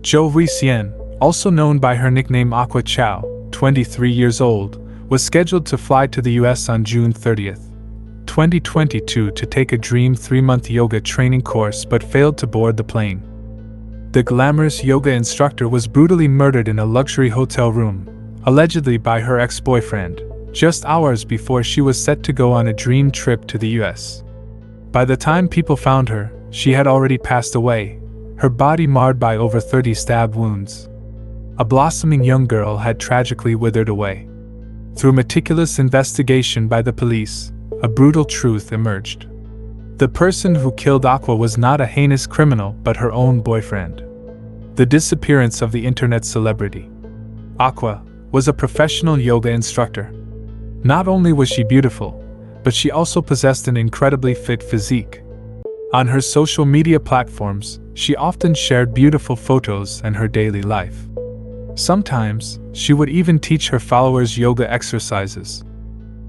Zhou Hui Xian, also known by her nickname Aqua Chow, 23 years old, was scheduled to fly to the US on June 30, 2022 to take a dream 3-month yoga training course but failed to board the plane. The glamorous yoga instructor was brutally murdered in a luxury hotel room, allegedly by her ex-boyfriend, just hours before she was set to go on a dream trip to the US. By the time people found her, she had already passed away, her body marred by over 30 stab wounds. A blossoming young girl had tragically withered away. Through meticulous investigation by the police, a brutal truth emerged. The person who killed Aqua was not a heinous criminal but her own boyfriend. The disappearance of the internet celebrity. Aqua was a professional yoga instructor. Not only was she beautiful, but she also possessed an incredibly fit physique. On her social media platforms, she often shared beautiful photos and her daily life. Sometimes, she would even teach her followers yoga exercises.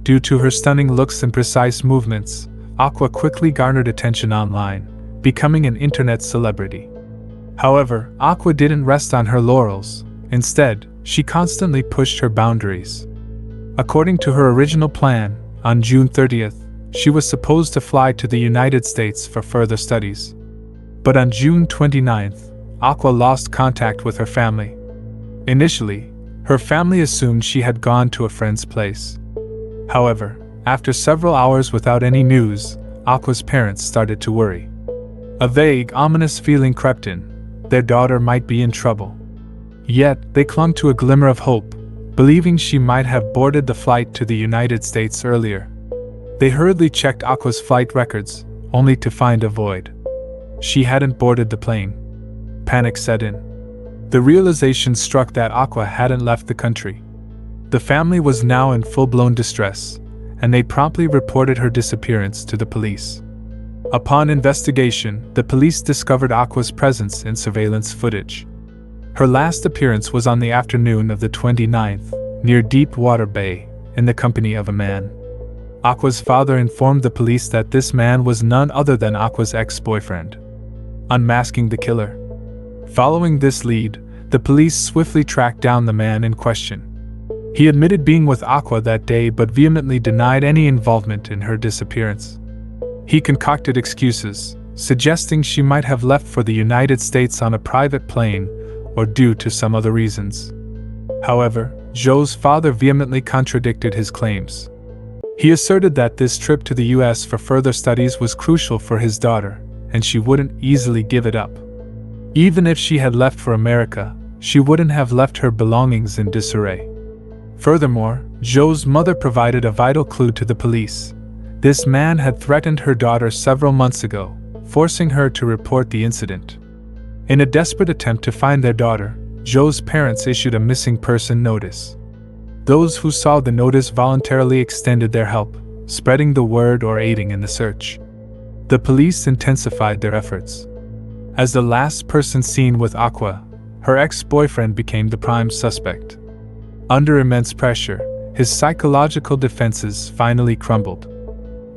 Due to her stunning looks and precise movements, Aqua quickly garnered attention online, becoming an internet celebrity. However, Aqua didn't rest on her laurels. Instead, she constantly pushed her boundaries. According to her original plan, on June 30th, she was supposed to fly to the United States for further studies. But on June 29th, Aqua lost contact with her family. Initially, her family assumed she had gone to a friend's place. However, after several hours without any news, Aqua's parents started to worry. A vague, ominous feeling crept in. Their daughter might be in trouble. Yet, they clung to a glimmer of hope, believing she might have boarded the flight to the United States earlier. They hurriedly checked Aqua's flight records, only to find a void. She hadn't boarded the plane. Panic set in. The realization struck that Aqua hadn't left the country. The family was now in full-blown distress, and they promptly reported her disappearance to the police. Upon investigation, the police discovered Aqua's presence in surveillance footage. Her last appearance was on the afternoon of the 29th, near Deepwater Bay, in the company of a man. Aqua's father informed the police that this man was none other than Aqua's ex-boyfriend. Unmasking the killer. Following this lead, the police swiftly tracked down the man in question. He admitted being with Aqua that day but vehemently denied any involvement in her disappearance. He concocted excuses, suggesting she might have left for the United States on a private plane or due to some other reasons. However, Zhou's father vehemently contradicted his claims. He asserted that this trip to the US for further studies was crucial for his daughter, and she wouldn't easily give it up. Even if she had left for America, she wouldn't have left her belongings in disarray. Furthermore, Zhou's mother provided a vital clue to the police. This man had threatened her daughter several months ago, forcing her to report the incident. In a desperate attempt to find their daughter, Zhou's parents issued a missing person notice. Those who saw the notice voluntarily extended their help, spreading the word or aiding in the search. The police intensified their efforts. As the last person seen with Aqua, her ex-boyfriend became the prime suspect. Under immense pressure, his psychological defenses finally crumbled.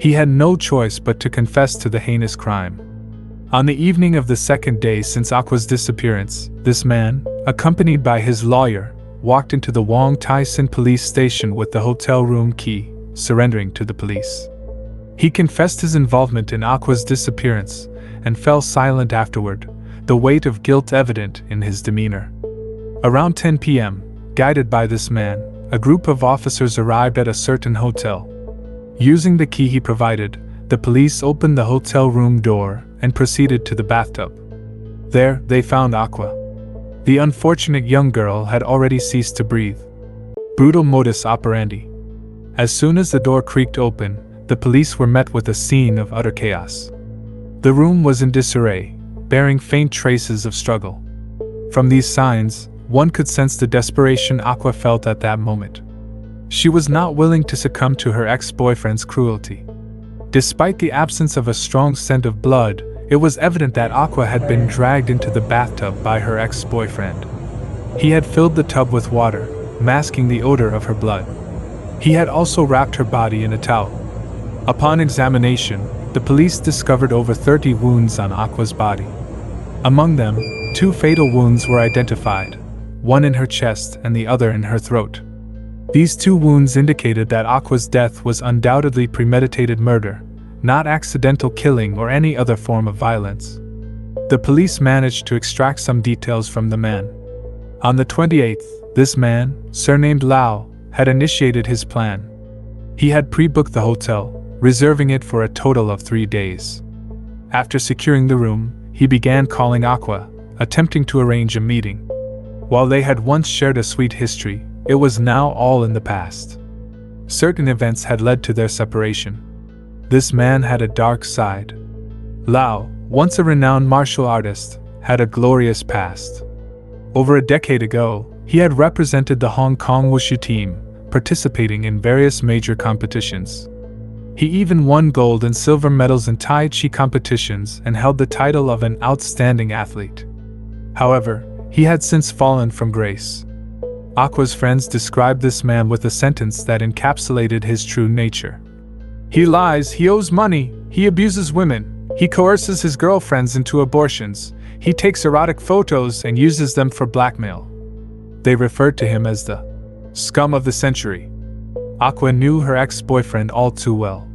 He had no choice but to confess to the heinous crime. On the evening of the second day since Aqua's disappearance, this man, accompanied by his lawyer, walked into the Wong Tai Sin police station with the hotel room key, surrendering to the police. He confessed his involvement in Aqua's disappearance and fell silent afterward, the weight of guilt evident in his demeanor. Around 10 p.m., guided by this man, a group of officers arrived at a certain hotel. Using the key he provided, the police opened the hotel room door and proceeded to the bathtub. There, they found Aqua. The unfortunate young girl had already ceased to breathe. Brutal modus operandi. As soon as the door creaked open, the police were met with a scene of utter chaos. The room was in disarray, bearing faint traces of struggle. From these signs, one could sense the desperation Aqua felt at that moment. She was not willing to succumb to her ex-boyfriend's cruelty. Despite the absence of a strong scent of blood, it was evident that Aqua had been dragged into the bathtub by her ex-boyfriend. He had filled the tub with water, masking the odor of her blood. He had also wrapped her body in a towel. Upon examination, the police discovered over 30 wounds on Aqua's body. Among them, 2 fatal wounds were identified, one in her chest and the other in her throat. These 2 wounds indicated that Aqua's death was undoubtedly premeditated murder, not accidental killing or any other form of violence. The police managed to extract some details from the man. On the 28th, this man, surnamed Lau, had initiated his plan. He had pre-booked the hotel, reserving it for a total of 3 days. After securing the room, he began calling Aqua, attempting to arrange a meeting. While they had once shared a sweet history, it was now all in the past. Certain events had led to their separation. This man had a dark side. Lau, once a renowned martial artist, had a glorious past. Over a decade ago, he had represented the Hong Kong Wushu team, participating in various major competitions. He even won gold and silver medals in Tai Chi competitions and held the title of an outstanding athlete. However, he had since fallen from grace. Aqua's friends described this man with a sentence that encapsulated his true nature. He lies, he owes money, he abuses women, he coerces his girlfriends into abortions, he takes erotic photos and uses them for blackmail. They referred to him as the scum of the century. Aqua knew her ex-boyfriend all too well.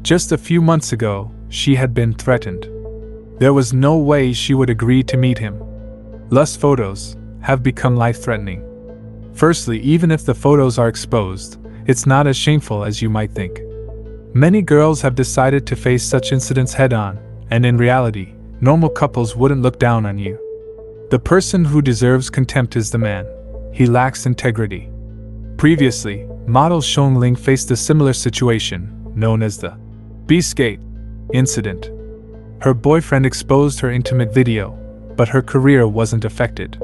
Just a few months ago, she had been threatened. There was no way she would agree to meet him. Lust photos have become life-threatening. Firstly, even if the photos are exposed, it's not as shameful as you might think. Many girls have decided to face such incidents head-on, and in reality, normal couples wouldn't look down on you. The person who deserves contempt is the man. He lacks integrity. Previously, model Xiong Ling faced a similar situation, known as the B-skate incident. Her boyfriend exposed her intimate video, but her career wasn't affected.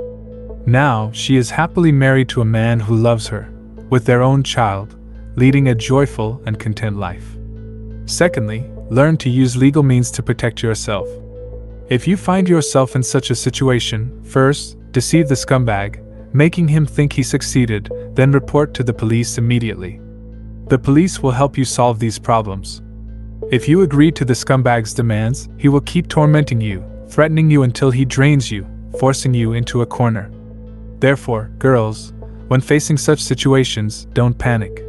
Now, she is happily married to a man who loves her, with their own child, leading a joyful and content life. Secondly, learn to use legal means to protect yourself. If you find yourself in such a situation, first, deceive the scumbag, making him think he succeeded, then report to the police immediately. The police will help you solve these problems. If you agree to the scumbag's demands, he will keep tormenting you, threatening you until he drains you, forcing you into a corner. Therefore, girls, when facing such situations, don't panic.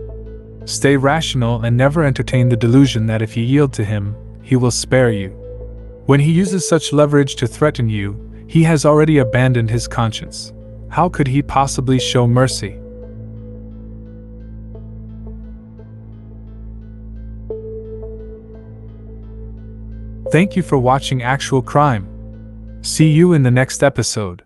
Stay rational and never entertain the delusion that if you yield to him, he will spare you. When he uses such leverage to threaten you, he has already abandoned his conscience. How could he possibly show mercy? Thank you for watching Actual Crime. See you in the next episode.